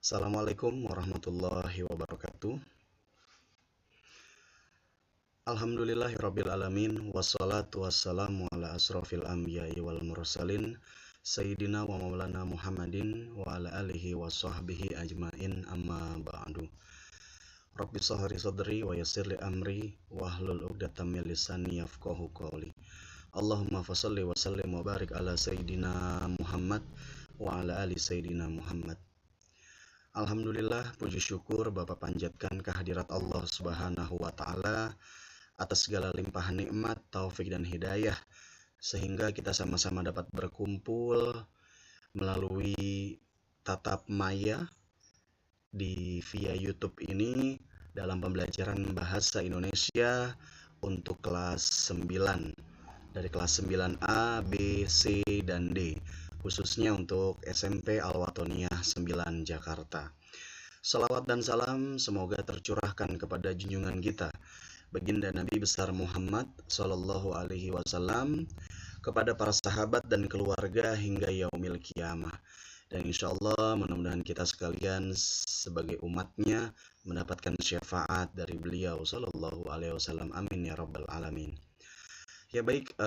Assalamualaikum warahmatullahi wabarakatuh. Alhamdulillahirabbil alamin wassalatu wassalamu ala asrofil anbiya'i wal mursalin sayyidina wa maulana Muhammadin wa ala alihi wa sahbihi ajmain amma ba'du. Rabbi shrah sadri wa yassir li amri wahlul 'uqdatam min lisani yafqahu qawli. Allahumma fashalli wa sallim wa barik ala sayyidina Muhammad wa ala ali sayyidina Muhammad. Alhamdulillah, puji syukur Bapak panjatkan kehadirat Allah Subhanahu wa Ta'ala atas segala limpahan nikmat, taufik dan hidayah, sehingga kita sama-sama dapat berkumpul melalui tatap maya via YouTube ini dalam pembelajaran bahasa Indonesia untuk kelas 9, dari kelas 9A, B, C, dan D, khususnya untuk SMP Al-Watoniyah 9 Jakarta. Salawat dan salam semoga tercurahkan kepada junjungan kita, baginda Nabi besar Muhammad Sallallahu Alaihi Wasallam, kepada para sahabat dan keluarga hingga yaumil kiamah. Dan insya Allah mudah-mudahan kita sekalian sebagai umatnya mendapatkan syafaat dari beliau Sallallahu Alaihi Wasallam. Amin ya rabbal alamin. Ya baik,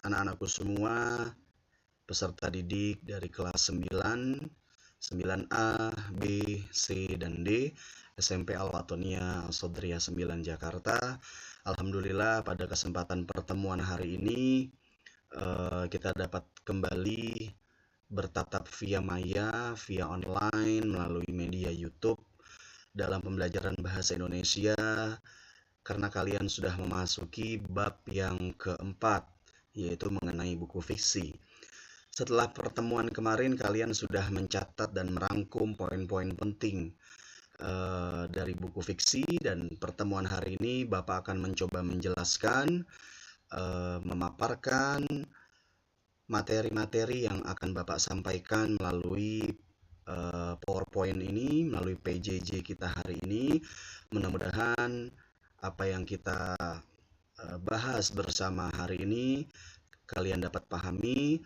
anak-anakku semua, peserta didik dari kelas 9A, B, C, dan D, SMP Al-Watoniyah Sodriyah 9 Jakarta. Alhamdulillah pada kesempatan pertemuan hari ini kita dapat kembali bertatap via maya, via online, melalui media YouTube dalam pembelajaran bahasa Indonesia, karena kalian sudah memasuki bab yang keempat, yaitu mengenai buku fiksi. Setelah pertemuan kemarin, kalian sudah mencatat dan merangkum poin-poin penting dari buku fiksi, dan pertemuan hari ini Bapak akan mencoba menjelaskan, memaparkan materi-materi yang akan Bapak sampaikan melalui PowerPoint ini, melalui PJJ kita hari ini. Mudah-mudahan apa yang kita bahas bersama hari ini kalian dapat pahami.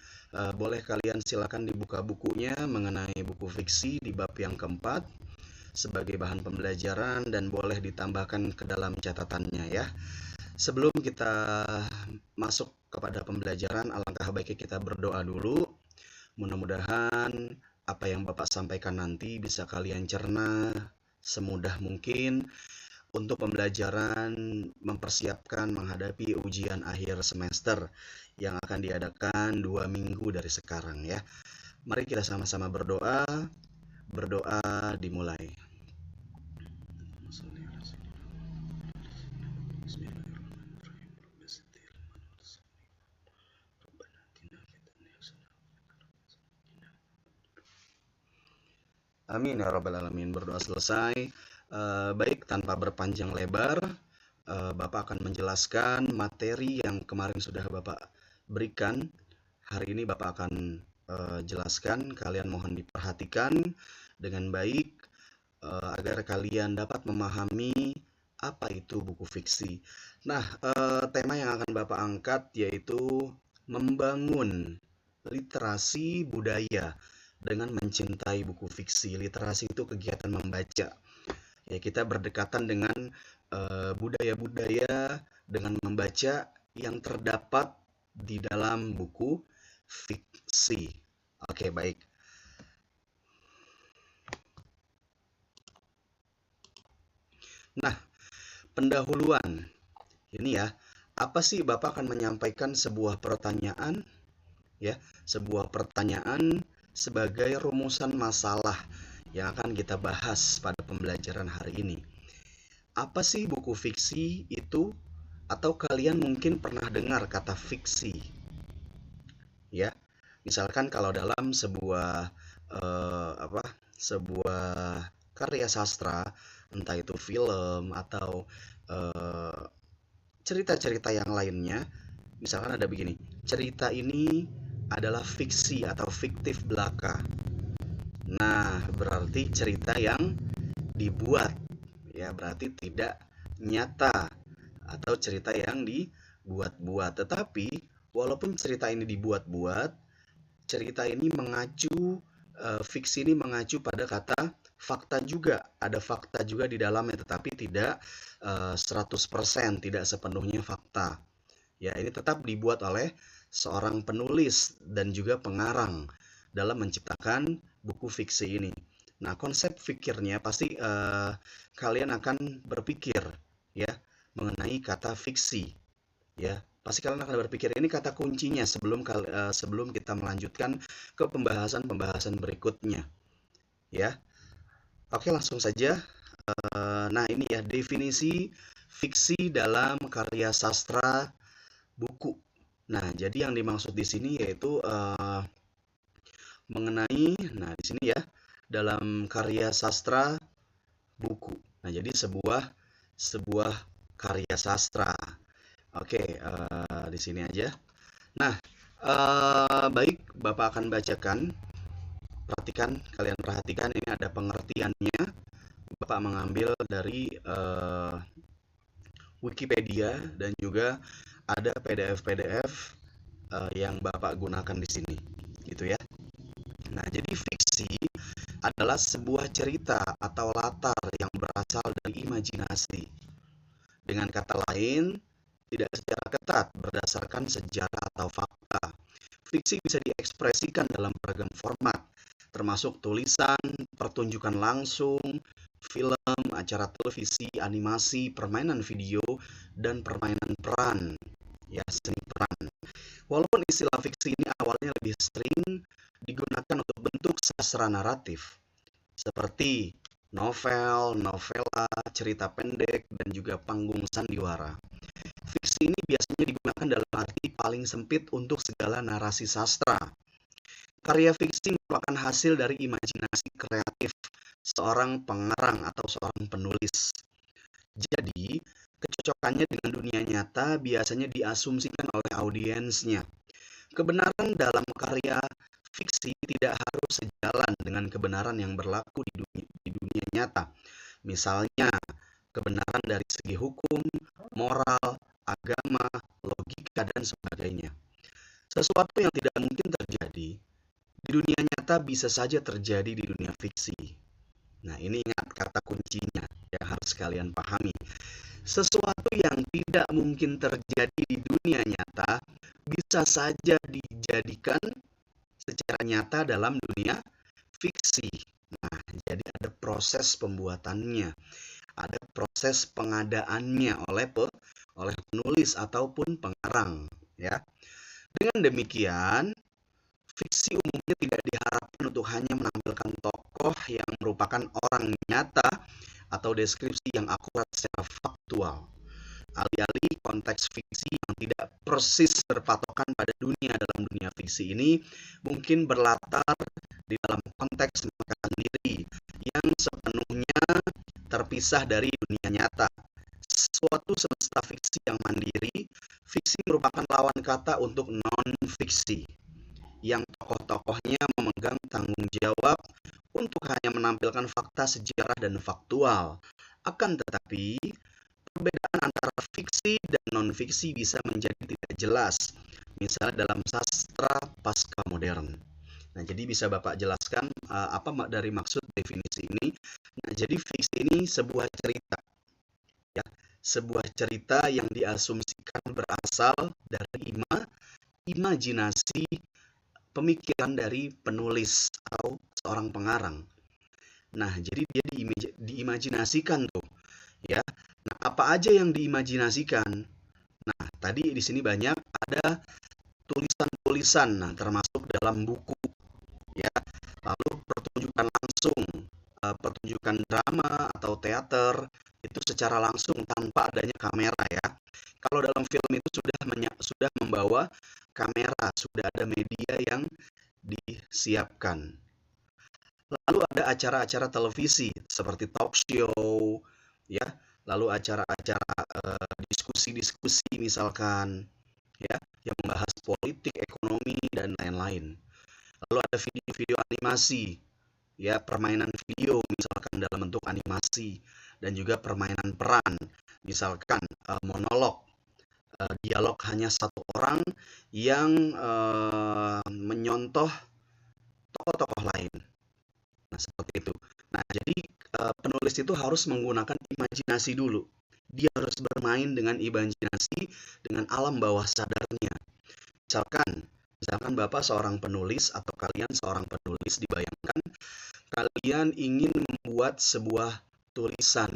Boleh kalian silakan dibuka bukunya mengenai buku fiksi di bab yang keempat sebagai bahan pembelajaran, dan boleh ditambahkan ke dalam catatannya ya. Sebelum kita masuk kepada pembelajaran, alangkah baiknya kita berdoa dulu. Mudah-mudahan apa yang Bapak sampaikan nanti bisa kalian cerna semudah mungkin untuk pembelajaran mempersiapkan menghadapi ujian akhir semester yang akan diadakan 2 minggu dari sekarang ya. Mari kita sama-sama berdoa. Berdoa dimulai. Amin ya rabbal alamin. Berdoa selesai. Baik, tanpa berpanjang lebar, Bapak akan menjelaskan materi yang kemarin sudah Bapak berikan. Hari ini Bapak akan jelaskan. Kalian mohon diperhatikan dengan baik agar kalian dapat memahami apa itu buku fiksi. Nah, tema yang akan Bapak angkat yaitu membangun literasi budaya dengan mencintai buku fiksi. Literasi itu kegiatan membaca. Ya, kita berdekatan dengan budaya-budaya dengan membaca yang terdapat di dalam buku fiksi. Oke, baik. Nah, pendahuluan. Ini ya, apa sih Bapak akan menyampaikan sebuah pertanyaan ya, sebuah pertanyaan sebagai rumusan masalah yang akan kita bahas pada pembelajaran hari ini. Apa sih buku fiksi itu? Atau kalian mungkin pernah dengar kata fiksi? Ya, misalkan kalau dalam sebuah sebuah karya sastra, entah itu film atau cerita-cerita yang lainnya, misalkan ada begini, cerita ini adalah fiksi atau fiktif belaka. Nah, berarti cerita yang dibuat, ya berarti tidak nyata atau cerita yang dibuat-buat. Tetapi walaupun cerita ini dibuat-buat, cerita ini mengacu fiksi ini mengacu pada kata fakta juga. Ada fakta juga di dalamnya, tetapi tidak 100%, tidak sepenuhnya fakta. Ya, ini tetap dibuat oleh seorang penulis dan juga pengarang dalam menciptakan buku fiksi ini. Nah, konsep fikirnya pasti kalian akan berpikir ya mengenai kata fiksi. Ya, pasti kalian akan berpikir ini kata kuncinya sebelum kita melanjutkan ke pembahasan-pembahasan berikutnya. Ya, oke langsung saja. Nah, ini ya definisi fiksi dalam karya sastra buku. Nah, jadi yang dimaksud di sini yaitu mengenai, nah di sini ya dalam karya sastra buku. Nah, jadi sebuah karya sastra. Oke, di sini aja. Nah, baik, Bapak akan bacakan. Kalian perhatikan ini ada pengertiannya. Bapak mengambil dari Wikipedia dan juga ada PDF-PDF yang Bapak gunakan di sini, gitu ya. Nah, jadi fiksi adalah sebuah cerita atau latar yang berasal dari imajinasi. Dengan kata lain, tidak secara ketat berdasarkan sejarah atau fakta. Fiksi bisa diekspresikan dalam beragam format, termasuk tulisan, pertunjukan langsung, film, acara televisi, animasi, permainan video, dan permainan peran. Ya, seni peran. Walaupun istilah fiksi ini awalnya lebih sering digunakan untuk bentuk sastra naratif, seperti novel, novela, cerita pendek, dan juga panggung sandiwara. Fiksi ini biasanya digunakan dalam arti paling sempit untuk segala narasi sastra. Karya fiksi merupakan hasil dari imajinasi kreatif seorang pengarang atau seorang penulis. Jadi, kecocokannya dengan dunia nyata biasanya diasumsikan oleh audiensnya. Kebenaran dalam karya fiksi tidak harus sejalan dengan kebenaran yang berlaku di dunia nyata. Misalnya, kebenaran dari segi hukum, moral, agama, logika, dan sebagainya. Sesuatu yang tidak mungkin terjadi di dunia nyata bisa saja terjadi di dunia fiksi. Nah, ini ingat kata kuncinya yang harus kalian pahami. Sesuatu yang tidak mungkin terjadi di dunia nyata bisa saja dijadikan secara nyata dalam dunia fiksi. Nah, jadi ada proses pembuatannya, ada proses pengadaannya oleh penulis ataupun pengarang, ya. Dengan demikian, fiksi umumnya tidak diharapkan untuk hanya menampilkan tokoh yang merupakan orang nyata atau deskripsi yang akurat secara faktual. Alih-alih konteks fiksi yang tidak persis berpatokan pada dunia, dalam dunia fiksi ini mungkin berlatar di dalam konteks mengatakan diri yang sepenuhnya terpisah dari dunia nyata. Suatu semesta fiksi yang mandiri, fiksi merupakan lawan kata untuk non-fiksi, yang tokoh-tokohnya memegang tanggung jawab untuk hanya menampilkan fakta sejarah dan faktual. Akan tetapi, perbedaan antara fiksi dan non-fiksi bisa menjadi tidak jelas, misalnya dalam sastra pasca modern. Nah, jadi bisa Bapak jelaskan apa dari maksud definisi ini? Nah, jadi fiksi ini sebuah cerita, ya, sebuah cerita yang diasumsikan berasal dari imajinasi pemikiran dari penulis atau seorang pengarang. Nah, jadi dia diimajinasikan tuh, ya. Nah, apa aja yang diimajinasikan? Nah, tadi di sini banyak ada tulisan-tulisan, nah termasuk dalam buku, ya. Lalu pertunjukan langsung, pertunjukan drama atau teater itu secara langsung tanpa adanya kamera, ya. Kalau dalam film itu sudah membawa kamera, sudah ada media yang disiapkan. Lalu ada acara-acara televisi seperti talk show, ya. Lalu acara-acara diskusi-diskusi misalkan, ya, yang membahas politik, ekonomi, dan lain-lain. Lalu ada video-video animasi, ya, permainan video misalkan dalam bentuk animasi, dan juga permainan peran, misalkan monolog, dialog hanya satu orang yang menyontoh tokoh-tokoh lain. Nah, seperti itu. Nah, jadi penulis itu harus menggunakan imajinasi dulu. Dia harus bermain dengan imajinasi, dengan alam bawah sadarnya. Misalkan, misalkan Bapak seorang penulis atau kalian seorang penulis, dibayangkan kalian ingin membuat sebuah tulisan,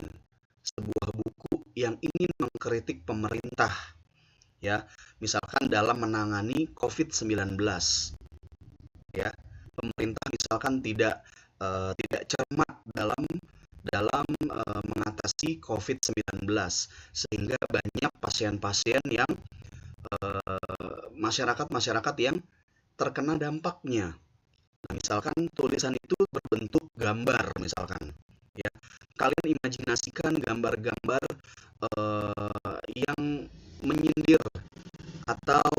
sebuah buku yang ingin mengkritik pemerintah, ya. Misalkan dalam menangani COVID-19, ya. Pemerintah misalkan tidak cermat dalam dalam mengatasi COVID-19 sehingga banyak pasien-pasien yang masyarakat-masyarakat yang terkena dampaknya. Nah, misalkan tulisan itu berbentuk gambar misalkan, ya. Kalian imajinasikan gambar-gambar yang menyindir atau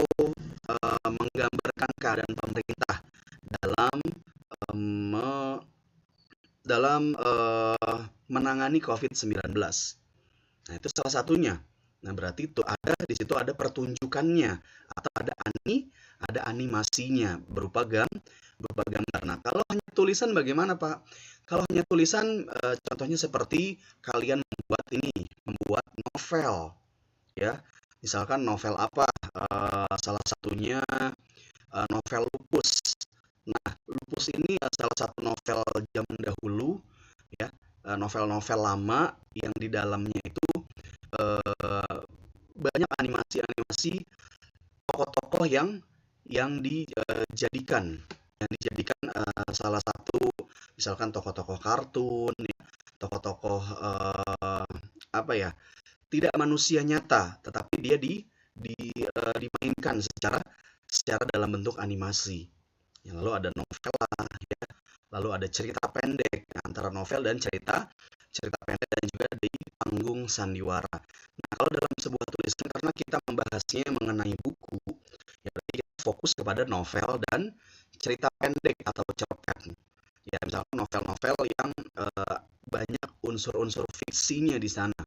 menggambarkan keadaan pemerintah dalam me- menangani COVID-19. Nah, itu salah satunya. Nah, berarti itu di situ ada pertunjukannya atau ada animasinya berupa gambar. Nah, kalau hanya tulisan bagaimana, Pak? Kalau hanya tulisan, contohnya seperti kalian membuat novel, ya. Misalkan novel apa? Salah satunya novel Lupus. Nah, Lupus ini salah satu novel zaman dahulu, ya, novel-novel lama yang di dalamnya itu banyak animasi-animasi tokoh-tokoh yang dijadikan salah satu misalkan tokoh-tokoh kartun, ya, tokoh-tokoh apa ya, tidak manusia nyata, tetapi dia dimainkan secara dalam bentuk animasi. Ya, lalu ada novel lah, ya. Lalu ada cerita pendek antara novel dan cerita pendek dan juga di panggung sandiwara. Nah, kalau dalam sebuah tulisan karena kita membahasnya mengenai buku, ya berarti kita fokus kepada novel dan cerita pendek atau cerpen. Ya, misalkan novel-novel yang banyak unsur-unsur fiksinya di sana.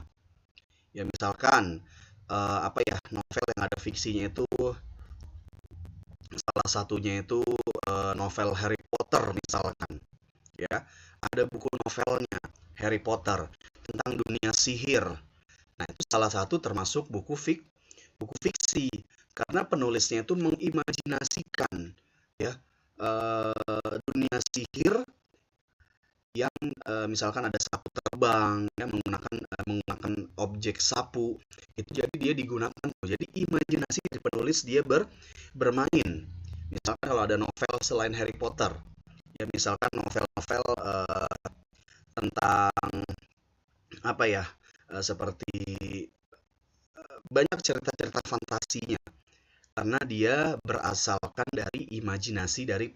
Ya, misalkan apa ya, novel yang ada fiksinya itu salah satunya itu novel Harry Potter misalkan, ya. Ada buku novelnya Harry Potter tentang dunia sihir. Nah, itu salah satu termasuk buku fiksi karena penulisnya itu mengimajinasikan, ya, dunia sihir yang misalkan ada sapu terbang, ya, menggunakan objek sapu itu, jadi dia digunakan. Jadi imajinasi dari penulis dia bermain. Misalkan kalau ada novel selain Harry Potter, ya misalkan novel-novel tentang apa ya, seperti banyak cerita-cerita fantasinya karena dia berasalkan dari imajinasi dari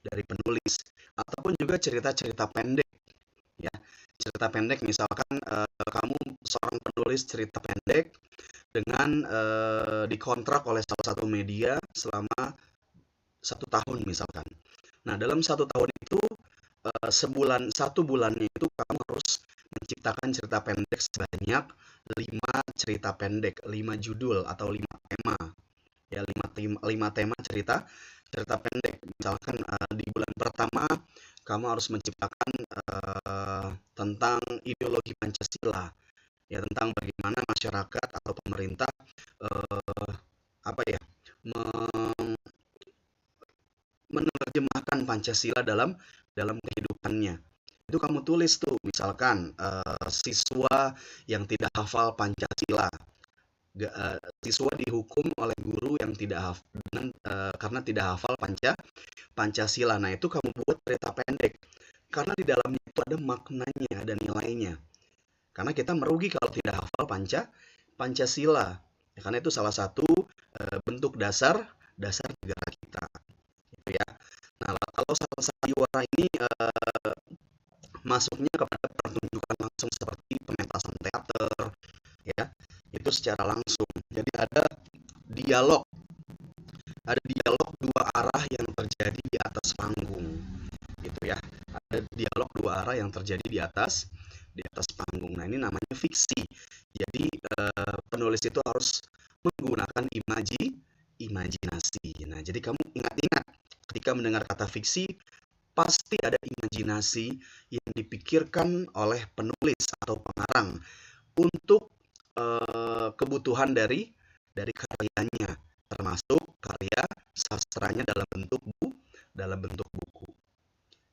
penulis, ataupun juga cerita-cerita pendek, ya. Cerita pendek misalkan kamu seorang penulis cerita pendek dengan dikontrak oleh salah satu media selama 1 tahun misalkan. Nah, dalam 1 tahun itu satu bulannya itu kamu harus menciptakan cerita pendek sebanyak 5 cerita pendek, 5 judul atau 5 tema, ya, 5 tema cerita cerita pendek. Misalkan di bulan pertama kamu harus menciptakan tentang ideologi Pancasila, ya, tentang bagaimana masyarakat atau pemerintah apa ya, menerjemahkan Pancasila dalam kehidupannya. Itu kamu tulis tuh, misalkan siswa yang tidak hafal Pancasila, siswa dihukum oleh guru yang tidak karena tidak hafal Pancasila. Nah, itu kamu buat cerita pendek karena di dalamnya itu ada maknanya, ada nilainya. Karena kita merugi kalau tidak hafal Pancasila. Ya, karena itu salah satu bentuk dasar negara kita, gitu ya. Nah, kalau sandiwara ini masuknya kepada pertunjukan langsung seperti pementasan teater, ya, itu secara langsung. Jadi dialog, ada dialog dua arah yang terjadi di atas panggung, gitu ya. Ada dialog dua arah yang terjadi di atas panggung. Nah, ini namanya fiksi. Jadi penulis itu harus menggunakan imajinasi. Nah, jadi kamu ingat-ingat ketika mendengar kata fiksi, pasti ada imajinasi yang dipikirkan oleh penulis atau pengarang untuk kebutuhan dari karyanya, termasuk karya sastranya dalam bentuk buku.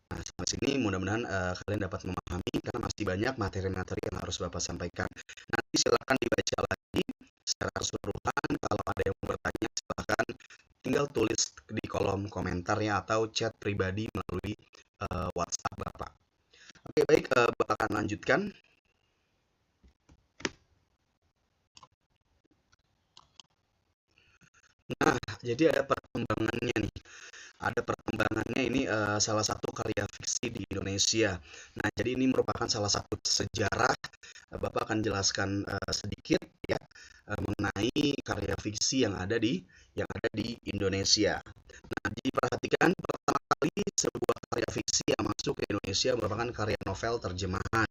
Nah, sampai sini mudah-mudahan kalian dapat memahami karena masih banyak materi-materi yang harus Bapak sampaikan. Nanti silakan dibaca lagi secara keseluruhan. Kalau ada yang mau bertanya, silakan tinggal tulis di kolom komentar ya atau chat pribadi melalui WhatsApp Bapak. Oke, baik, Bapak akan lanjutkan. Nah, jadi ada perkembangannya nih. Ada perkembangannya ini salah satu karya fiksi di Indonesia. Nah, jadi ini merupakan salah satu sejarah. Bapak akan jelaskan sedikit ya mengenai karya fiksi yang ada di Indonesia. Nah, diperhatikan pertama kali sebuah karya fiksi yang masuk ke Indonesia merupakan karya novel terjemahan.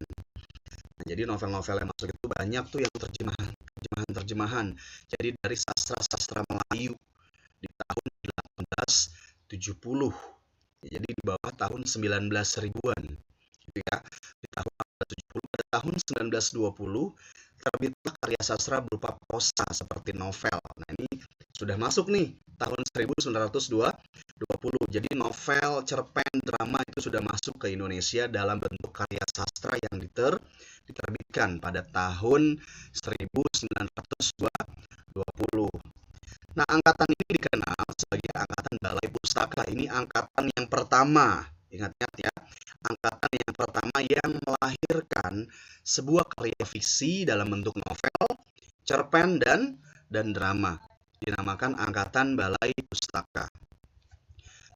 Nah, jadi novel-novel yang masuk itu banyak tuh yang terjemahan. Jadi dari sastra-sastra Melayu di tahun 1870. Jadi di bawah tahun 19 ribuan gitu ya. Di tahun 1870 pada tahun 1920 terbitlah karya sastra berupa prosa seperti novel. Nah, ini sudah masuk nih tahun 1920. Jadi novel, cerpen, drama itu sudah masuk ke Indonesia dalam bentuk karya sastra yang diterbitkan pada tahun 1920. Nah, angkatan ini dikenal sebagai angkatan Balai Pustaka. Ini angkatan yang pertama, ingat-ingat ya, angkatan yang pertama yang melahirkan sebuah karya fiksi dalam bentuk novel, cerpen, dan drama. Dinamakan Angkatan Balai Pustaka.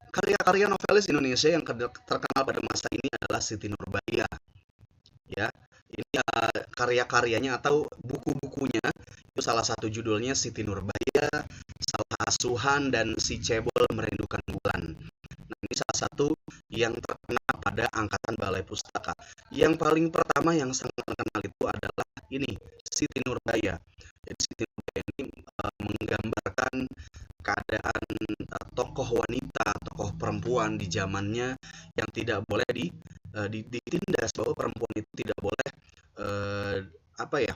Karya-karya novelis Indonesia yang terkenal pada masa ini adalah Siti Nurbaya. Ya, ini karya-karyanya atau buku-bukunya itu salah satu judulnya Siti Nurbaya, Salah Asuhan, dan Si Cebol Merindukan Bulan. Nah, ini salah satu yang terkenal pada angkatan Balai Pustaka. Yang paling pertama yang sangat terkenal itu adalah ini, Siti Nurbaya. Jadi Siti Nurbaya ini menggambarkan keadaan tokoh wanita, tokoh perempuan di zamannya yang tidak boleh ditindas, bahwa perempuan itu tidak boleh apa ya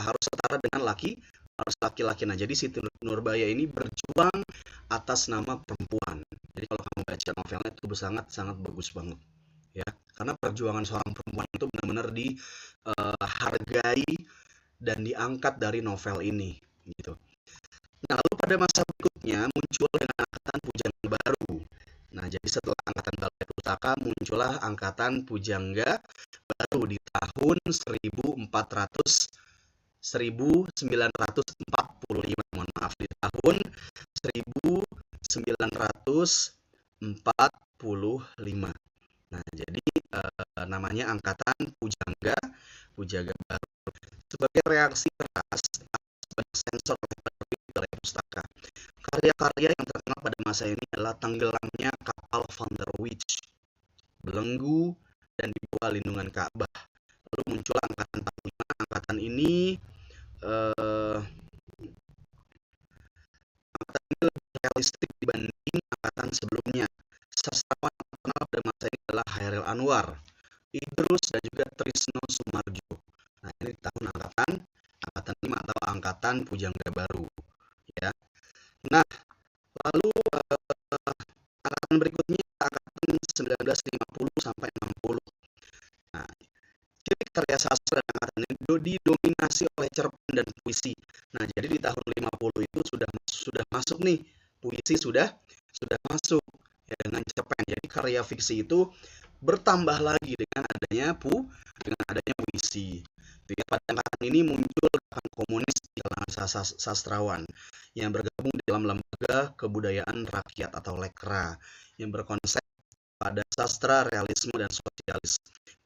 harus setara dengan laki-laki. Nah, jadi Siti Nurbaya ini berjuang atas nama perempuan. Jadi kalau kamu baca novelnya itu sangat sangat bagus banget ya, karena perjuangan seorang perempuan itu benar-benar dihargai dan diangkat dari novel ini gitu. Nah, lalu pada masa berikutnya muncul dengan angkatan Pujangga baru. Nah, jadi setelah angkatan Balai Pustaka muncullah angkatan Pujangga baru di tahun 1945. Mohon maaf, di tahun 1945. Nah, jadi namanya angkatan Pujangga baru sebagai reaksi keras sebagai sensor Balai Pustaka. Karya-karya yang terkenal pada masa ini adalah tenggelamnya kapal Van der Witch, Belenggu, dan Di Bawah Lindungan Ka'bah. Lalu muncul angkatan 45. Angkatan ini lebih realistik dibanding angkatan sebelumnya. Sastrawan terkenal pada masa ini adalah Hairil Anwar, Idrus, dan juga Trisno Sumarjo. Nah, ini tahun angkatan 5 atau angkatan Pujangga baru ya. Nah, lalu angkatan berikutnya angkatan 1950 sampai 60. Nah, ciri karya sastra dan angkatan ini didominasi oleh cerpen dan puisi. Nah, jadi di tahun 50 itu sudah masuk nih, puisi sudah masuk ya, dengan cerpen. Jadi karya fiksi itu bertambah lagi dengan adanya puisi. Pada angkatan ini muncul gerakan komunis di kalangan sastrawan yang bergabung di dalam lembaga kebudayaan rakyat atau Lekra yang berkonsep pada sastra, realisme, dan sosialis.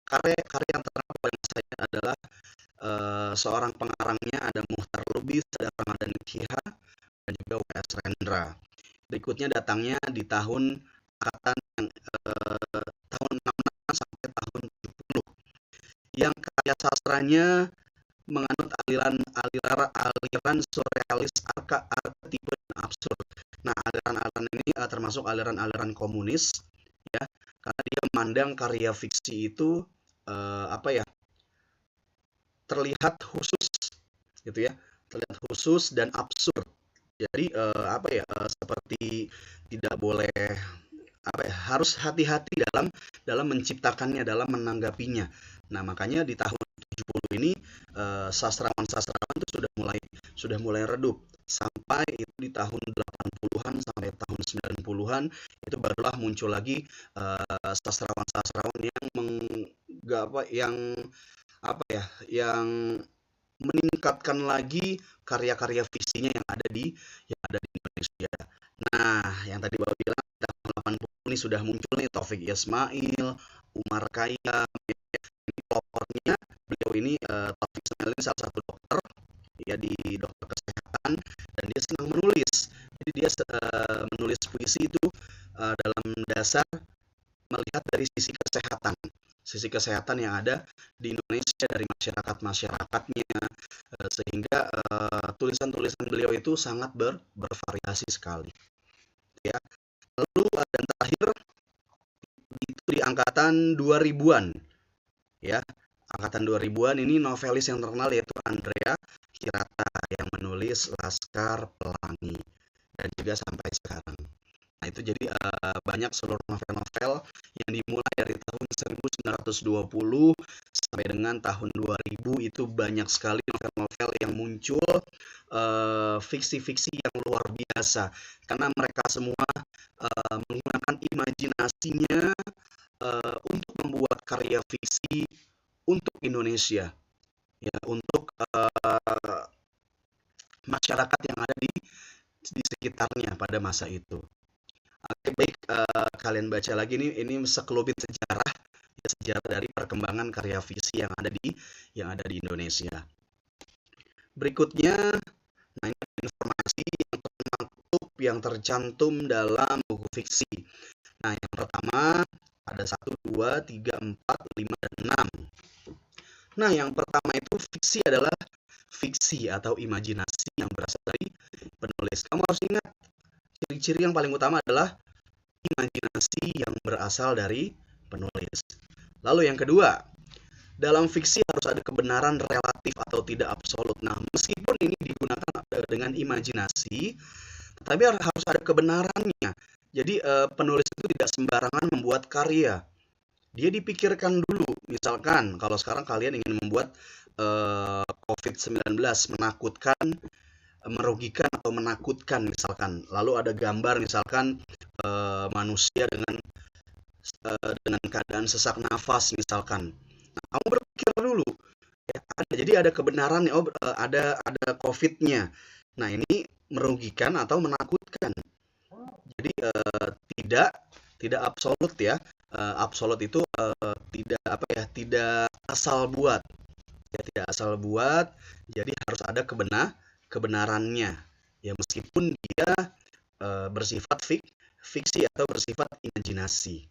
Karya yang terkenal pada masa ini adalah seorang pengarangnya ada Muhtar Lubis, ada Ramadan Kiha, dan juga W.S. Rendra. Berikutnya datangnya di tahun angkatan tahun 66 sampai tahun 70 yang karya sastranya menganut aliran surrealis, arketipe, dan absurd. Nah, aliran-aliran ini termasuk aliran-aliran komunis, ya, karena dia memandang karya fiksi itu apa ya, terlihat khusus gitu ya, terlihat khusus dan absurd. Jadi apa ya, seperti tidak boleh apa ya, harus hati-hati dalam dalam menciptakannya, dalam menanggapinya. Nah, makanya di tahun 70 ini sastrawan-sastrawan itu sudah mulai redup sampai itu di tahun 80-an sampai tahun 90-an itu barulah muncul lagi sastrawan-sastrawan yang yang meningkatkan lagi karya-karya fiksinya yang ada di Indonesia. Nah, yang tadi Bapak bilang tahun 80 ini sudah muncul nih Taufik Ismail, Umar Khayyam. Ini pelopornya beliau ini Taufik Ismail ini salah satu dokter ya di dokter kesehatan dan dia senang menulis. Jadi dia menulis puisi itu dalam dasar melihat dari sisi kesehatan yang ada di Indonesia dari masyarakat-masyarakatnya sehingga tulisan-tulisan beliau itu sangat bervariasi sekali ya. Lalu dan terakhir itu di angkatan 2000-an ya. Angkatan 2000-an ini novelis yang terkenal yaitu Andrea Hirata yang menulis Laskar Pelangi dan juga sampai sekarang. Nah, itu jadi banyak seluruh novel-novel yang dimulai dari tahun 1920 sampai dengan tahun 2000 itu banyak sekali novel-novel yang muncul fiksi-fiksi yang luar biasa karena mereka semua menggunakan imajinasinya untuk membuat karya fiksi untuk Indonesia ya untuk masyarakat yang ada di sekitarnya pada masa itu. Oke, baik, kalian baca lagi nih, ini sekelumit sejarah, ya, sejarah dari perkembangan karya fiksi yang ada di Indonesia. Berikutnya, nah ini informasi yang tercantum dalam buku fiksi. Nah, yang pertama ada 1, 2, 3, 4, 5, dan 6. Nah, yang pertama itu fiksi adalah fiksi atau imajinasi yang berasal dari penulis. Kamu harus ingat, ciri-ciri yang paling utama adalah imajinasi yang berasal dari penulis. Lalu yang kedua, dalam fiksi harus ada kebenaran relatif atau tidak absolut. Nah, meskipun ini digunakan dengan imajinasi, tapi harus ada kebenarannya. Jadi penulis itu tidak sembarangan membuat karya. Dia dipikirkan dulu. Misalkan kalau sekarang kalian ingin membuat COVID-19 menakutkan, merugikan atau menakutkan misalkan. Lalu ada gambar misalkan manusia dengan keadaan sesak nafas misalkan. Nah, kamu berpikir dulu ya, jadi ada kebenarannya, ada COVID-nya. Nah, ini merugikan atau menakutkan. Jadi tidak absolut ya. Absolut itu tidak apa ya, tidak asal buat. Ya, tidak asal buat. Jadi harus ada kebenarannya. Ya meskipun dia bersifat fiksi atau bersifat imajinasi.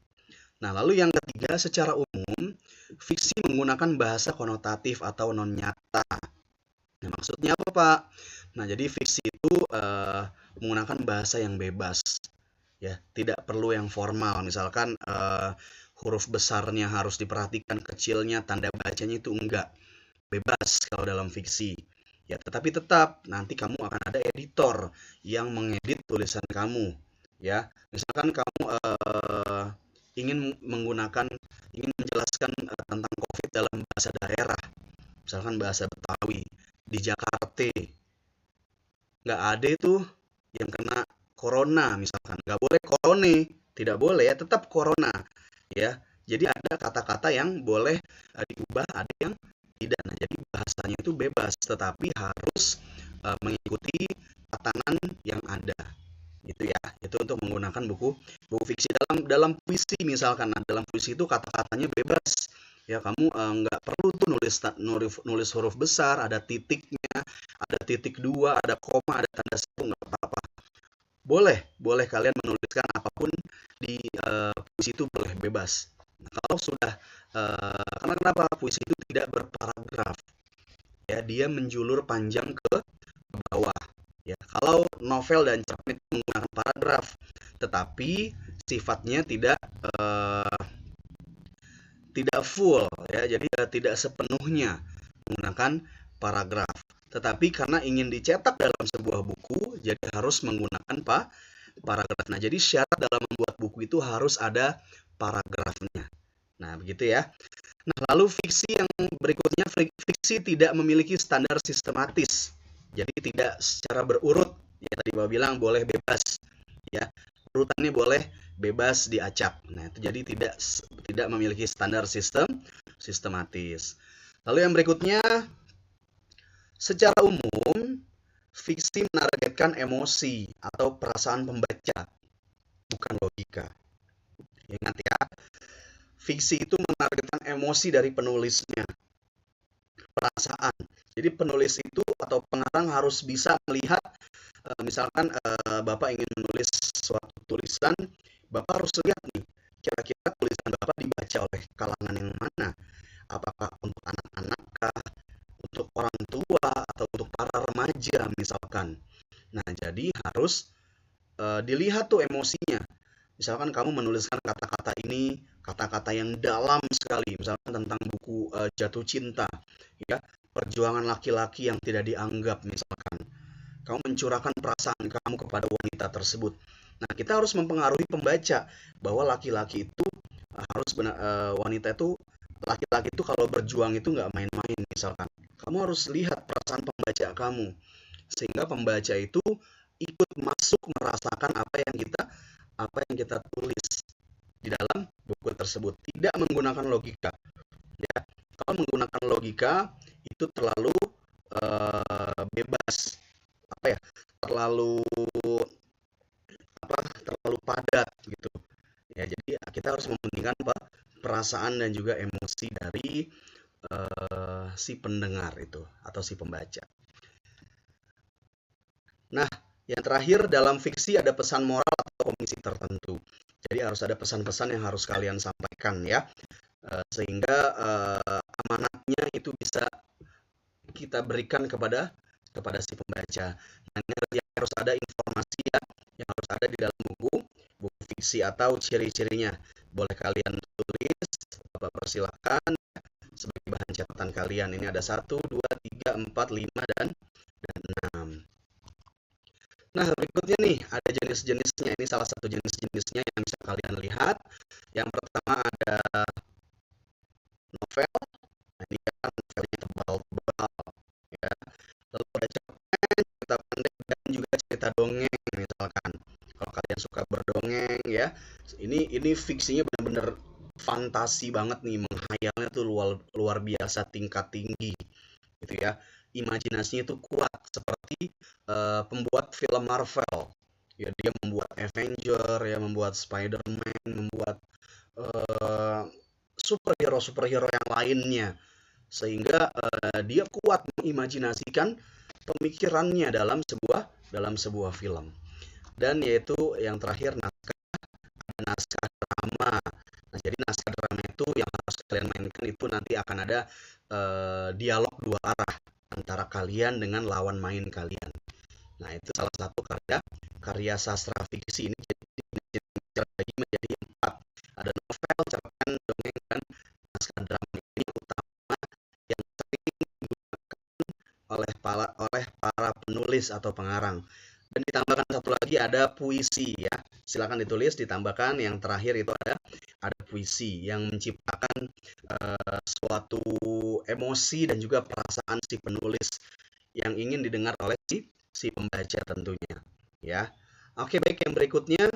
Nah, lalu yang ketiga, secara umum, fiksi menggunakan bahasa konotatif atau non nyata. Nah, maksudnya apa, Pak? Nah, jadi fiksi itu menggunakan bahasa yang bebas, ya, tidak perlu yang formal. Misalkan huruf besarnya harus diperhatikan, kecilnya, tanda bacanya itu enggak, bebas kalau dalam fiksi. Ya, tetapi tetap nanti kamu akan ada editor yang mengedit tulisan kamu, ya. Misalkan kamu ingin menjelaskan tentang COVID dalam bahasa daerah, misalkan bahasa Betawi di Jakarta, nggak ada itu yang kena corona misalkan, nggak boleh corona, tidak boleh ya, tetap corona ya. Jadi ada kata-kata yang boleh diubah, ada yang tidak. Nah, jadi bahasanya itu bebas, tetapi harus mengikuti tatanan yang ada. Gitu ya. Itu untuk menggunakan buku fiksi dalam puisi misalkan. Nah, dalam puisi itu kata-katanya bebas. Ya, kamu nggak perlu tuh nulis huruf besar, ada titiknya, ada titik dua, ada koma, ada tanda seru, nggak apa-apa. Boleh kalian menuliskan apapun di puisi itu, boleh bebas. Nah, kalau sudah karena kenapa puisi itu tidak berparagraf, ya dia menjulur panjang ke bawah. Ya, Kalau novel dan cerpen itu menggunakan paragraf, tetapi sifatnya tidak full ya, jadi tidak sepenuhnya menggunakan paragraf. Tetapi karena ingin dicetak dalam sebuah buku, jadi harus menggunakan paragraf. Nah, jadi syarat dalam membuat buku itu harus ada paragrafnya. Nah, begitu ya. Nah, lalu fiksi yang berikutnya, fiksi tidak memiliki standar sistematis. Jadi tidak secara berurut. Ya, tadi Bapak bilang boleh bebas. Ya, urutannya boleh bebas diacak. Nah, itu jadi tidak memiliki standar sistematis. Lalu yang berikutnya, secara umum fiksi menargetkan emosi atau perasaan pembaca, bukan logika. Ingat ya, fiksi itu menargetkan emosi dari penulisnya, perasaan. Jadi penulis itu atau pengarang harus bisa melihat, misalkan Bapak ingin menulis suatu tulisan, Bapak harus lihat nih, kira-kira tulisan Bapak dibaca oleh kalangan yang mana? Apakah untuk anak-anak kah, untuk orang tua, atau untuk para remaja misalkan. Nah, jadi harus dilihat tuh emosinya. Misalkan kamu menuliskan kata-kata ini, kata-kata yang dalam sekali, misalkan tentang buku Jatuh Cinta, ya, perjuangan laki-laki yang tidak dianggap misalkan. Kamu mencurahkan perasaan kamu kepada wanita tersebut. Nah, kita harus mempengaruhi pembaca bahwa laki-laki itu harus wanita itu, laki-laki itu kalau berjuang itu nggak main-main misalkan. Kamu harus lihat perasaan pembaca kamu, sehingga pembaca itu ikut masuk merasakan apa yang kita tulis di dalam buku tersebut, tidak menggunakan logika ya. Kalau menggunakan logika itu terlalu bebas, apa ya, terlalu terlalu padat gitu ya. Jadi kita harus mementingkan perasaan dan juga emosi dari si pendengar itu atau si pembaca. Nah, yang terakhir, dalam fiksi ada pesan moral atau komisi tertentu. Jadi harus ada pesan-pesan yang harus kalian sampaikan ya, sehingga amanatnya itu bisa kita berikan kepada si pembaca. Nah, ini harus ada informasi ya, yang harus ada di dalam buku fiksi atau ciri-cirinya. Boleh kalian tulis, Bapak persilakan sebagai bahan catatan kalian. Ini ada 1, 2, 3, 4, 5, dan 6. Nah, berikutnya nih, ada jenis-jenisnya. Ini salah satu jenis-jenisnya yang bisa kalian lihat. Yang pertama ada novel. Nah, ini kan novelnya tebal-tebal ya. Lalu ada cerpen, cerita pendek, dan juga cerita dongeng misalkan. Kalau kalian suka berdongeng ya, ini fiksinya benar-benar fantasi banget nih, menghayalnya tuh luar biasa, tingkat tinggi gitu ya. Imajinasinya itu kuat seperti pembuat film Marvel. Ya, dia membuat Avenger, ya, membuat Spider-Man, membuat superhero-superhero yang lainnya, sehingga dia kuat mengimajinasikan pemikirannya dalam sebuah film. Dan yaitu yang terakhir, naskah drama. Nah, jadi naskah drama itu yang harus kalian mainkan itu nanti akan ada dialog dua arah antara kalian dengan lawan main kalian. Nah, itu salah satu karya sastra fiksi. Ini jadi terbagi menjadi 4. Ada novel, cerpen, dongeng, dan naskah drama. Ini utama yang sering digunakan oleh para penulis atau pengarang. Dan ditambahkan satu lagi, ada puisi ya. Silakan ditulis, ditambahkan yang terakhir itu ada puisi yang menciptakan suatu emosi dan juga perasaan si penulis yang ingin didengar oleh si pembaca tentunya ya. Oke, baik, yang berikutnya.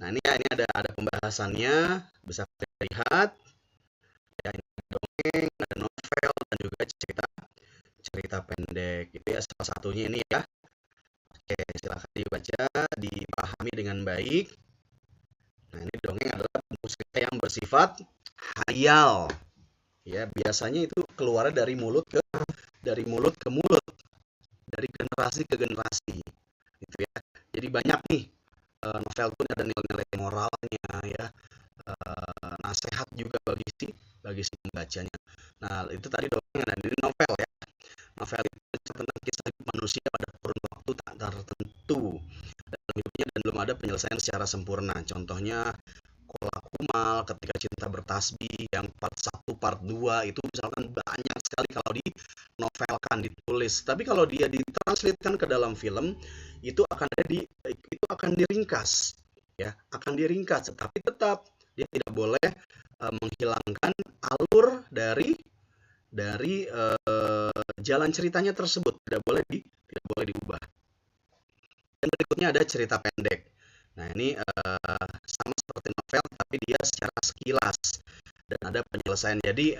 Nah, ini ada pembahasannya, bisa kita lihat ya. Ini ada dongeng, ada novel, dan juga cerita pendek gitu ya, salah satunya ini ya. Oke, silahkan dibaca, dipahami dengan baik. Nah, ini dongeng adalah bentuk cerita yang bersifat hayal ya, biasanya itu keluar dari mulut ke mulut, dari generasi ke generasi gitu ya. Jadi banyak nih novel pun ada nilai-nilai moralnya ya, nasihat juga bagi si pembacanya. Nah, itu tadi dongeng, dan ini novel ya. Novel itu tentang kisah hidup manusia pada kurun waktu tak tertentu dalam hidupnya dan belum ada penyelesaian secara sempurna. Contohnya Kola Kumal, Ketika Cinta Bertasbih, yang part 1, part 2 itu misalkan banyak sekali kalau dinovelkan, ditulis. Tapi kalau dia ditranslatekan ke dalam film, itu akan diringkas, ya, akan diringkas. Tetapi tetap dia tidak boleh menghilangkan alur dari jalan ceritanya tersebut, tidak boleh diubah. Dan berikutnya ada cerita pendek. Nah, ini sama seperti novel, tapi dia secara sekilas dan ada penyelesaian. Jadi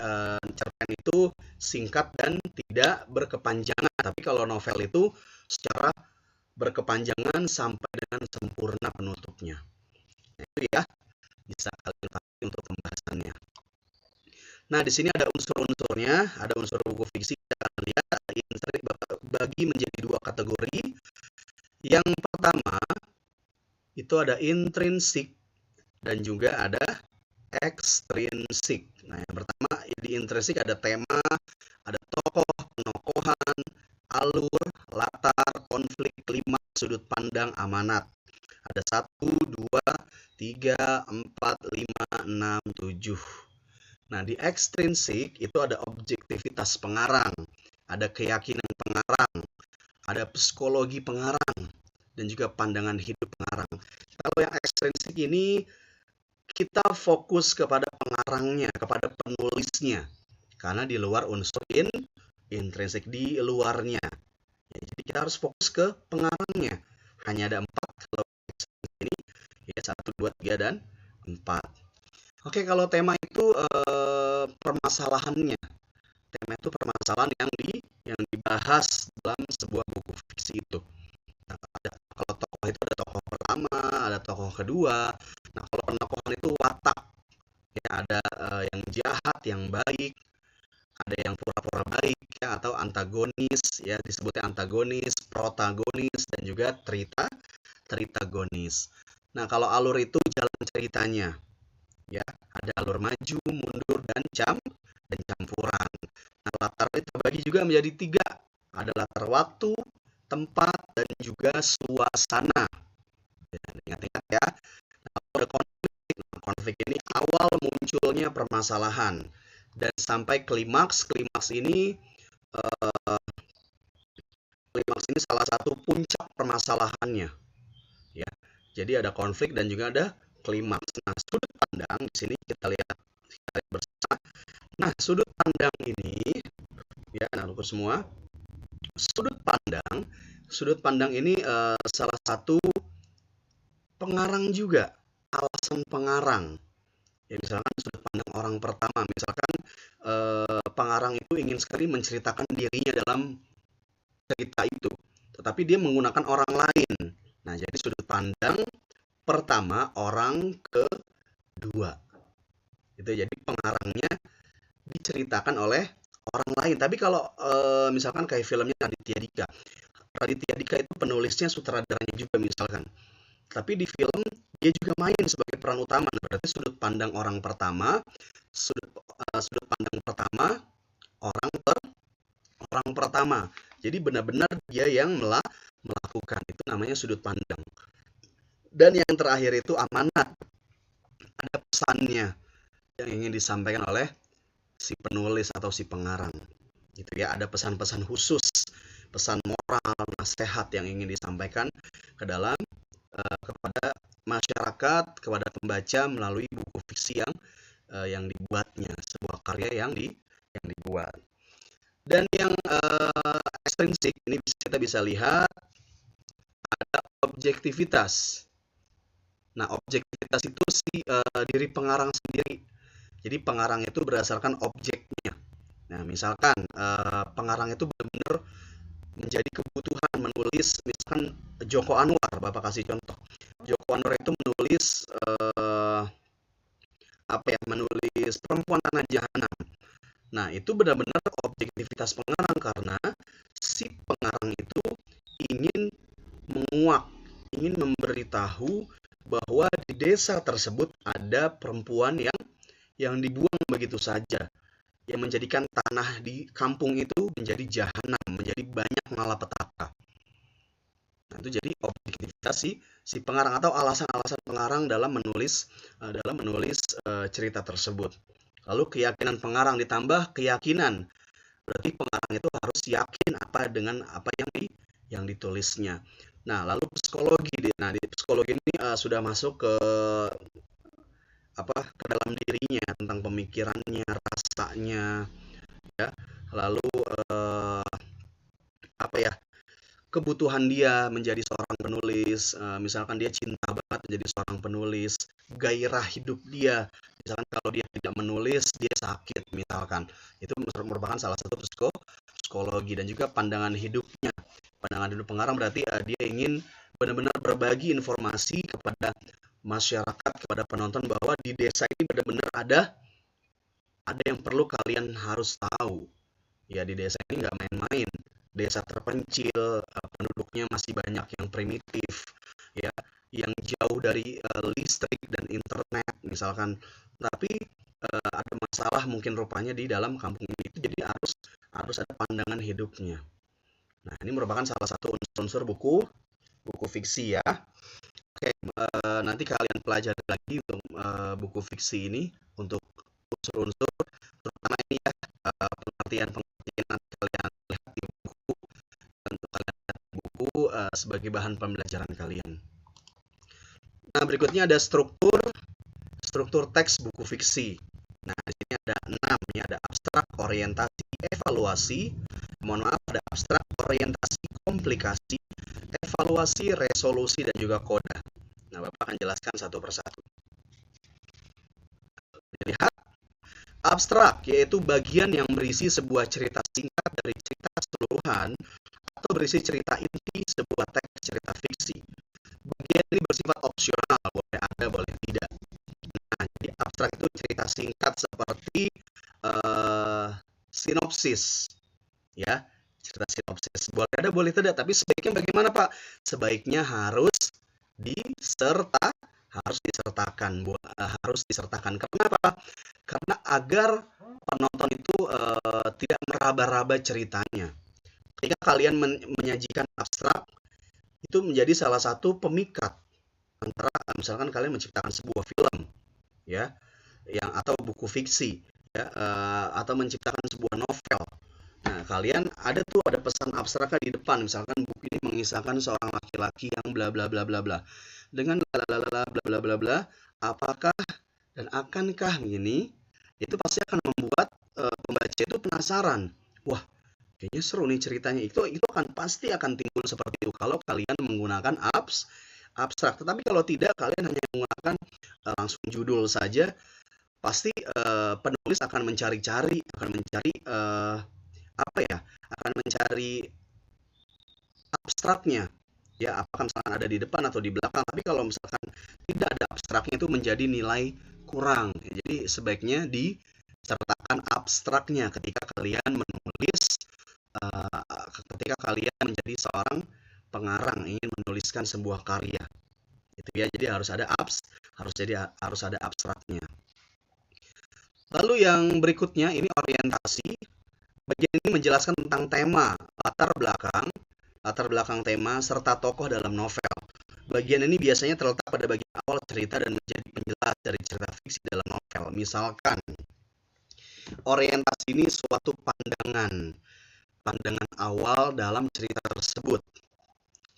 cerpen itu singkat dan tidak berkepanjangan. Tapi kalau novel itu secara berkepanjangan sampai dengan sempurna penutupnya. Nah, itu ya bisa kalian pakai untuk pembahasannya. Nah, di sini ada unsur-unsurnya, ada unsur buku fiksi. Kalian lihat, intrik bagi menjadi dua kategori. Yang pertama itu ada intrinsik dan juga ada ekstrinsik. Nah, yang pertama di intrinsik ada tema, ada tokoh, penokohan, alur, latar, konflik, klimaks, sudut pandang, amanat. Ada 1, 2, 3, 4, 5, 6, 7. Nah, di ekstrinsik itu ada objektivitas pengarang, ada keyakinan pengarang, ada psikologi pengarang, dan juga pandangan hidup pengarang. Kalau yang ekstrinsik ini kita fokus kepada pengarangnya, kepada penulisnya, karena di luar unsur intrinsik, di luarnya. Ya, jadi kita harus fokus ke pengarangnya. Hanya ada 4 kalau ini, ya 1, 2, 3, dan 4. Oke, kalau tema itu permasalahannya. Tema itu permasalahan yang dibahas dalam sebuah buku fiksi itu. Nah, kalau tokoh itu ada tokoh pertama, ada tokoh kedua. Nah, kalau penokohan itu watak, ya ada yang jahat, yang baik, ada yang pura-pura baik, ya, atau antagonis, ya disebutnya antagonis, protagonis, dan juga tritagonis. Nah, kalau alur itu jalan ceritanya, ya ada alur maju, mundur, dan campuran. Nah, latar itu bagi juga menjadi 3. Ada latar waktu, tempat, dan juga suasana. Ya, ingat-ingat ya. Nah, ada konflik ini awal munculnya permasalahan dan sampai klimaks. Klimaks ini salah satu puncak permasalahannya. Ya, jadi ada konflik dan juga ada klimaks. Nah, sudut pandang di sini kita lihat bersama. Nah, sudut pandang ini, ya, anak-anakku semua, sudut pandang ini salah satu pengarang juga, alasan pengarang. Ya, misalkan sudut pandang orang pertama, misalkan pengarang itu ingin sekali menceritakan dirinya dalam cerita itu, tetapi dia menggunakan orang lain. Nah, jadi sudut pandang pertama orang kedua. Itu jadi pengarangnya diceritakan oleh orang lain. Tapi kalau misalkan kayak filmnya Raditya Dika. Raditya Dika itu penulisnya, sutradaranya juga misalkan. Tapi di film dia juga main sebagai peran utama. Nah, berarti sudut pandang orang pertama, sudut pandang pertama orang pertama. Jadi benar-benar dia yang melakukan, itu namanya sudut pandang. Dan yang terakhir itu amanat. Ada pesannya yang ingin disampaikan oleh si penulis atau si pengarang. Gitu ya, ada pesan-pesan khusus, pesan moral, nasihat yang ingin disampaikan ke dalam kepada masyarakat, kepada pembaca melalui buku fiksi yang dibuatnya, sebuah karya yang dibuat. Dan yang ekstrinsik ini kita bisa lihat ada objektivitas. Nah, objektivitas itu diri pengarang sendiri. Jadi pengarang itu berdasarkan objeknya. Nah, misalkan pengarang itu benar-benar menjadi kebutuhan menulis, misalkan Joko Anwar, Bapak kasih contoh. Joko Anwar itu menulis menulis Perempuan Tanah Jahanam. Nah, itu benar-benar objektivitas pengarang karena si pengarang itu ingin menguak, ingin memberitahu bahwa di desa tersebut ada perempuan yang dibuang begitu saja, yang menjadikan tanah di kampung itu menjadi jahanam, menjadi banyak malapetaka. Nah, itu jadi objektivitas si pengarang atau alasan-alasan pengarang dalam menulis cerita tersebut. Lalu keyakinan pengarang ditambah keyakinan. Berarti pengarang itu harus yakin dengan apa yang ditulisnya. Nah, lalu psikologi. Nah, di psikologi ini sudah masuk ke dalam dirinya, tentang pemikirannya, rasanya, ya. Lalu apa ya? Kebutuhan dia menjadi seorang penulis, misalkan dia cinta banget menjadi seorang penulis, gairah hidup dia, misalkan kalau dia tidak menulis dia sakit misalkan, itu merupakan salah satu psikologi. Dan juga pandangan hidupnya, pandangan hidup pengarang berarti dia ingin benar-benar berbagi informasi kepada masyarakat, kepada penonton, bahwa di desa ini benar-benar ada yang perlu kalian harus tahu. Ya, di desa ini nggak main-main, desa terpencil, penduduknya masih banyak yang primitif, ya, yang jauh dari listrik dan internet misalkan. Tapi ada masalah mungkin rupanya di dalam kampung ini, itu jadi harus ada pandangan hidupnya. Nah, ini merupakan salah satu unsur-unsur buku fiksi, ya. Oke, nanti kalian pelajari lagi untuk buku fiksi ini, untuk unsur-unsur terutama ini, ya, pengertian nanti kalian lihat di buku, untuk kalian lihat di buku sebagai bahan pembelajaran kalian. Nah, berikutnya ada struktur teks buku fiksi. Nah, di sini ada 6, ya, ada abstrak, orientasi, evaluasi. Mohon maaf, ada abstrak, orientasi, komplikasi, evaluasi, resolusi, dan juga koda. Nah, Bapak akan jelaskan satu persatu. Lihat, abstrak yaitu bagian yang berisi sebuah cerita singkat dari cerita keseluruhan atau berisi cerita inti sebuah teks cerita fiksi. Bagian ini bersifat opsional, boleh ada, boleh tidak. Nah, jadi abstrak itu cerita singkat seperti sinopsis, ya, cerita sinopsis. Boleh ada, boleh tidak, tapi sebaiknya bagaimana, Pak? Sebaiknya harus disertakan. Kenapa? Karena agar penonton itu tidak meraba-raba ceritanya. Ketika kalian menyajikan abstrak, itu menjadi salah satu pemikat antara misalkan kalian menciptakan sebuah film, ya, atau buku fiksi, ya, atau menciptakan sebuah novel. Nah, kalian ada pesan abstraknya di depan, misalkan buku ini mengisahkan seorang laki-laki yang bla bla bla bla bla dengan bla bla bla bla bla bla, apakah dan akankah ini, itu pasti akan membuat pembaca itu penasaran. Wah, kayaknya seru nih ceritanya. Itu pasti akan timbul seperti itu kalau kalian menggunakan abstrak. Tetapi kalau tidak, kalian hanya menggunakan langsung judul saja, pasti penulis akan mencari abstraknya, ya, apakah misalkan ada di depan atau di belakang. Tapi kalau misalkan tidak ada abstraknya, itu menjadi nilai kurang. Jadi sebaiknya disertakan abstraknya ketika kalian menulis, ketika kalian menjadi seorang pengarang ingin menuliskan sebuah karya, itu ya. Jadi harus ada abstraknya. Lalu yang berikutnya ini orientasi. Bagian ini menjelaskan tentang tema, latar belakang tema, serta tokoh dalam novel. Bagian ini biasanya terletak pada bagian awal cerita dan menjadi penjelas dari cerita fiksi dalam novel. Misalkan, orientasi ini suatu pandangan awal dalam cerita tersebut.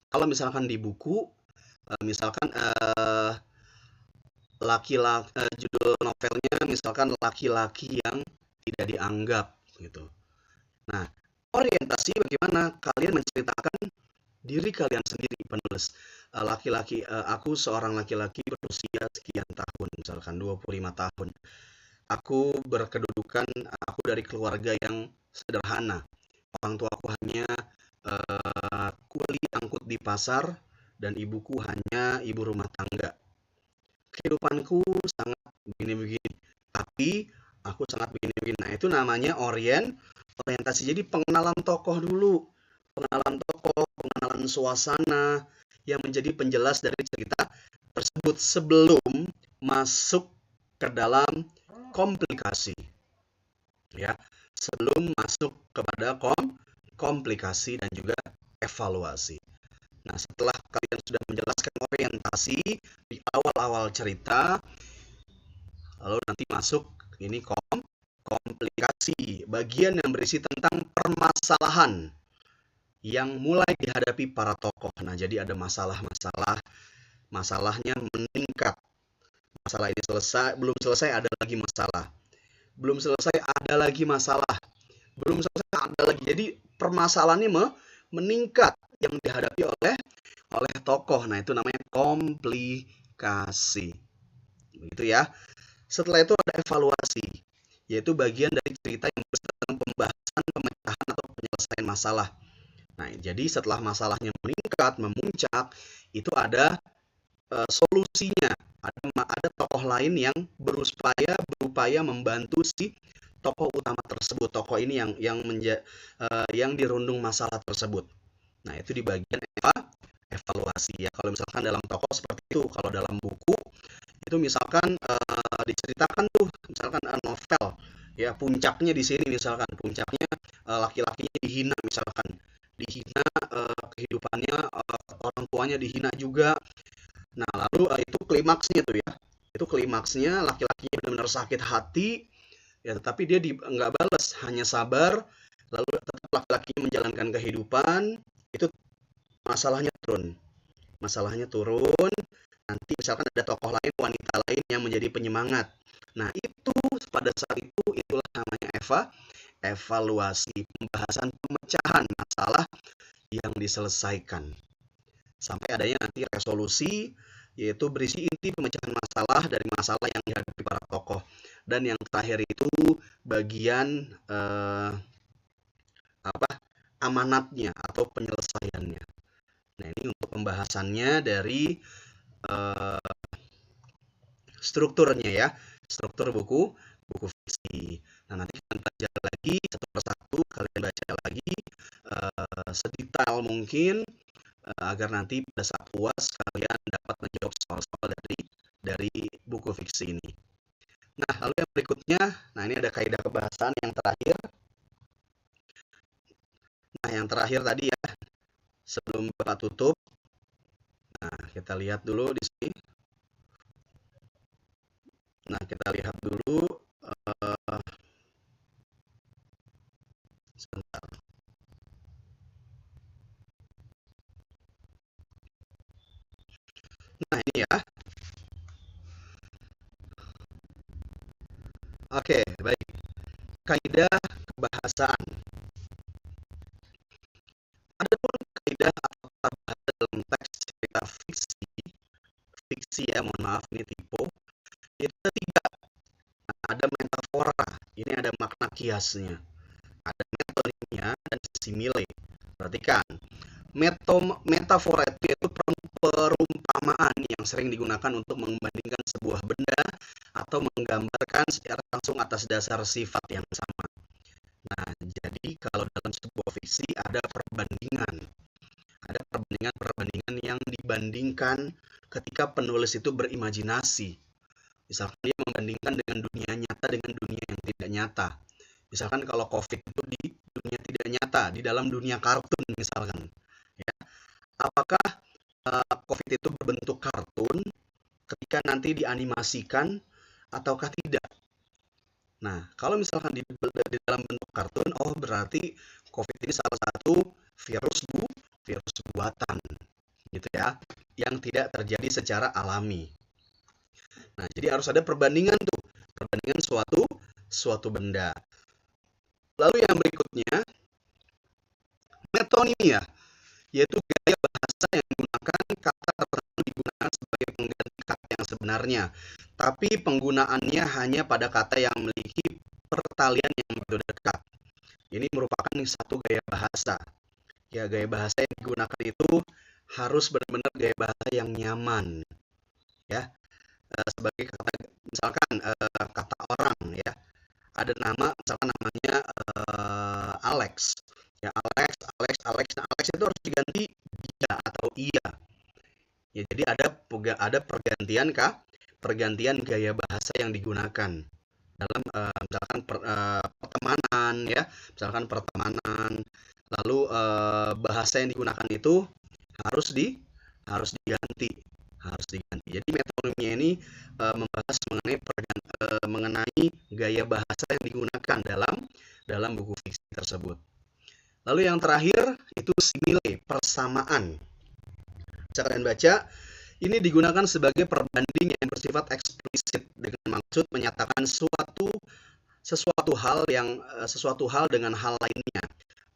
Kalau misalkan di buku, misalkan judul novelnya misalkan laki-laki yang tidak dianggap, gitu. Nah, orientasi bagaimana kalian menceritakan diri kalian sendiri, penulis. Aku seorang laki-laki berusia sekian tahun, misalkan 25 tahun. Aku dari keluarga yang sederhana. Orang tuaku hanya kuli angkut di pasar dan ibuku hanya ibu rumah tangga. Kehidupanku sangat begini-begini, tapi aku sangat begini-begini. Nah, itu namanya orientasi. Jadi pengenalan tokoh dulu, pengenalan suasana yang menjadi penjelas dari cerita tersebut sebelum masuk ke dalam komplikasi, ya, sebelum masuk kepada komplikasi dan juga evaluasi. Nah, setelah kalian sudah menjelaskan orientasi di awal-awal cerita, lalu nanti masuk ini komplikasi, bagian yang berisi tentang permasalahan yang mulai dihadapi para tokoh. Nah, jadi ada masalah-masalah, masalahnya meningkat. Masalah ini selesai, belum selesai ada lagi masalah. Belum selesai ada lagi masalah. Belum selesai ada lagi. Jadi permasalahannya meningkat yang dihadapi oleh tokoh. Nah, itu namanya komplikasi. Begitu ya. Setelah itu ada evaluasi, yaitu bagian dari cerita yang tentang pembahasan, pemecahan atau penyelesaian masalah. Nah, jadi setelah masalahnya meningkat, memuncak, itu ada solusinya. Ada tokoh lain yang berupaya membantu si tokoh utama tersebut. Tokoh ini yang dirundung masalah tersebut. Nah, itu di bagian evaluasi ya. Kalau misalkan dalam tokoh seperti itu, kalau dalam buku itu misalkan diceritakan tuh misalkan novel ya, puncaknya di sini, misalkan puncaknya laki-lakinya dihina, misalkan dihina, kehidupannya, orang tuanya dihina juga. Nah, lalu itu klimaksnya tuh ya, itu klimaksnya laki-lakinya benar-benar sakit hati ya, tetapi dia nggak balas, hanya sabar, lalu tetap laki-lakinya menjalankan kehidupan. Itu masalahnya turun. Nanti misalkan ada tokoh lain, wanita lain yang menjadi penyemangat. Nah, itu pada saat itu itulah namanya evaluasi, pembahasan pemecahan masalah yang diselesaikan. Sampai adanya nanti resolusi, yaitu berisi inti pemecahan masalah dari masalah yang dihadapi para tokoh. Dan yang terakhir itu bagian amanatnya atau penyelesaiannya. Nah, ini untuk pembahasannya dari strukturnya ya, struktur buku fiksi. Nah, nanti kalian baca lagi satu persatu, kalian baca lagi sedetail mungkin, agar nanti pada saat UAS kalian dapat menjawab soal-soal dari buku fiksi ini. Nah, lalu yang berikutnya, nah ini ada kaidah kebahasaan yang terakhir. Nah, yang terakhir tadi ya, sebelum Bapak tutup. Nah, kita lihat dulu di sini. Nah, kita lihat dulu sebentar. Nah, ini ya. Oke, baik. Kaidah kebahasaan. Adapun kaidah atau tata bahasa dalam teks cerita fiksi ya, mohon maaf ini tipe. Itu ada tiga. Nah, ada metafora, ini ada makna kiasnya. Ada metonimia dan simile. Perhatikan, metafora itu perumpamaan yang sering digunakan untuk membandingkan sebuah benda atau menggambarkan secara langsung atas dasar sifat yang sama. Nah, jadi kalau dalam sebuah fiksi ada perbandingan yang dibandingkan ketika penulis itu berimajinasi. Misalkan dia membandingkan dengan dunia nyata dengan dunia yang tidak nyata. Misalkan kalau COVID itu di dunia tidak nyata, di dalam dunia kartun misalkan. Ya. Apakah COVID itu berbentuk kartun ketika nanti dianimasikan ataukah tidak? Nah, kalau misalkan di dalam bentuk kartun, oh berarti COVID ini salah satu virus buatan, gitu ya, yang tidak terjadi secara alami. Nah, jadi harus ada perbandingan tuh, perbandingan suatu benda. Lalu yang berikutnya, metonimia, yaitu gaya bahasa yang menggunakan kata tertentu digunakan sebagai pengganti kata yang sebenarnya, tapi penggunaannya hanya pada kata yang memiliki pertalian yang begitu dekat. Ini merupakan satu gaya bahasa. Ya, gaya bahasa yang digunakan itu harus benar-benar gaya bahasa yang nyaman. Ya, sebagai kata, misalkan kata orang ya, ada nama, misalkan namanya Alex. Ya, Alex. Nah, Alex itu harus diganti dia atau ia. Ya, jadi ada pergantian gaya bahasa yang digunakan dalam misalkan pertemanan ya, misalkan pertemanan. Lalu bahasa yang digunakan itu harus diganti, Jadi metonimnya ini membahas mengenai gaya bahasa yang digunakan dalam buku fiksi tersebut. Lalu yang terakhir itu simile, persamaan. Bisa kalian baca, ini digunakan sebagai perbanding yang bersifat eksplisit dengan maksud menyatakan sesuatu hal dengan hal lainnya.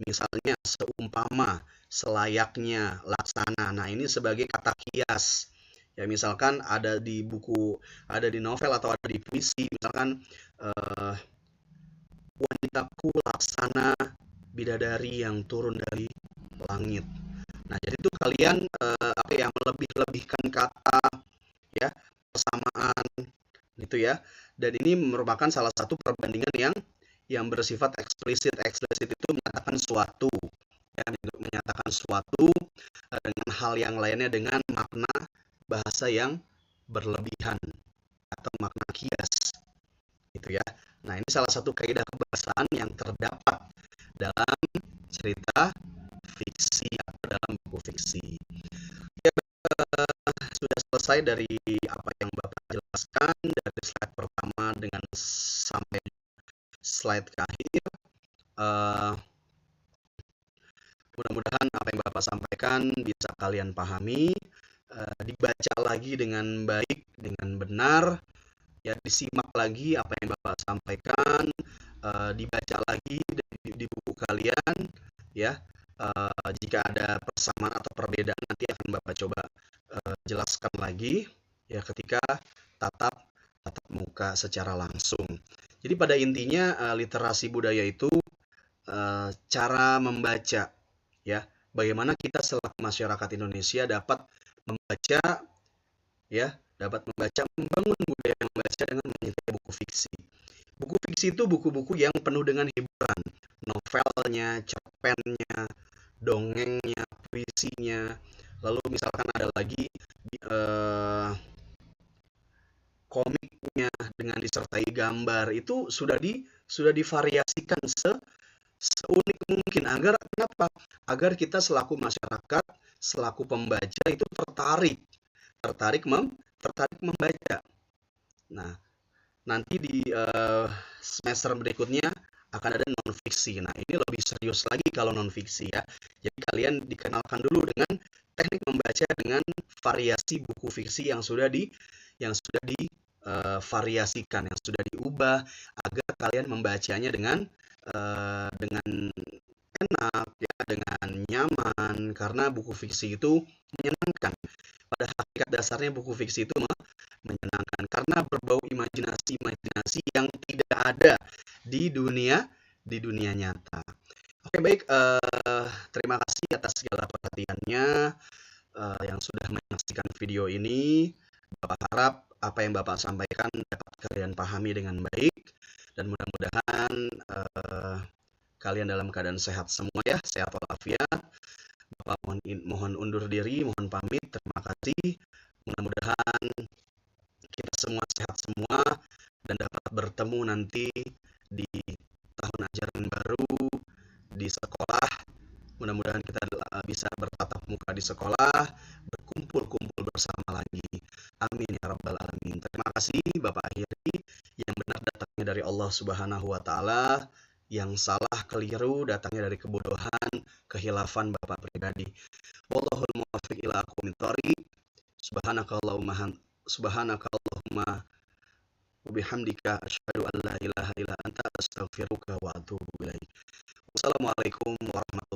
Misalnya seumpama, selayaknya, laksana. Nah, ini sebagai kata kias. Ya, misalkan ada di novel atau ada di puisi, misalkan wanitaku laksana bidadari yang turun dari langit. Nah, jadi itu kalian melebih-lebihkan kata, ya, persamaan gitu ya. Dan ini merupakan salah satu perbandingan yang bersifat eksplisit. Eksplisit itu menyatakan suatu, ya, menyatakan suatu dengan hal yang lainnya dengan makna bahasa yang berlebihan atau makna kias, gitu ya. Nah, ini salah satu kaidah kebahasaan yang terdapat dalam cerita fiksi atau dalam buku fiksi. Ya, sudah selesai dari apa yang Bapak jelaskan dari slide pertama dengan sampai slide ke akhir. Mudah-mudahan apa yang Bapak sampaikan bisa kalian pahami, dibaca lagi dengan baik, dengan benar, ya, disimak lagi apa yang Bapak sampaikan, dibaca lagi di buku kalian, ya. Jika ada persamaan atau perbedaan nanti akan Bapak coba jelaskan lagi, ya, ketika tatap muka secara langsung. Jadi pada intinya literasi budaya itu cara membaca, ya, bagaimana kita selaku masyarakat Indonesia dapat membaca, ya, membangun budaya membaca dengan menyertai buku fiksi. Buku fiksi itu buku-buku yang penuh dengan hiburan, novelnya, cerpennya, dongengnya, puisinya. Lalu misalkan ada lagi komiknya dengan disertai gambar, itu sudah divariasikan seunik mungkin agar kenapa? Agar kita selaku masyarakat, selaku pembaca itu tertarik membaca. Nah, nanti di semester berikutnya akan ada non fiksi. Nah, ini lebih serius lagi kalau non fiksi, ya. Jadi kalian dikenalkan dulu dengan teknik membaca dengan variasi buku fiksi yang sudah divariasikan, yang sudah diubah agar kalian membacanya dengan enak, ya, dengan nyaman, karena buku fiksi itu menyenangkan. Pada hakikat dasarnya buku fiksi itu menyenangkan karena berbau imajinasi yang tidak ada di dunia nyata. Oke, baik, terima kasih atas segala perhatiannya yang sudah menyaksikan video ini. Bapak harap apa yang Bapak sampaikan dapat kalian pahami dengan baik, dan mudah-mudahan kalian dalam keadaan sehat semua, ya, sehat walafiat. Bapak mohon undur diri, mohon pamit. Terima kasih. Mudah-mudahan kita semua sehat semua dan dapat bertemu nanti di tahun ajaran baru di sekolah. Mudah-mudahan kita bisa bertatap muka di sekolah, berkumpul bersama lagi. Amin ya rabbal alamin. Terima kasih. Bapak akhiri, yang benar datangnya dari Allah Subhanahu wa taala, yang salah keliru datangnya dari kebodohan, kehilafan Bapak pribadi. Wallahul muwaffiq ila aqwamit thoriq. Subhanakallahumma wa bihamdika asyhadu an la ilaha illa anta astaghfiruka wa atubu ilaik. Wassalamualaikum warahmatullahi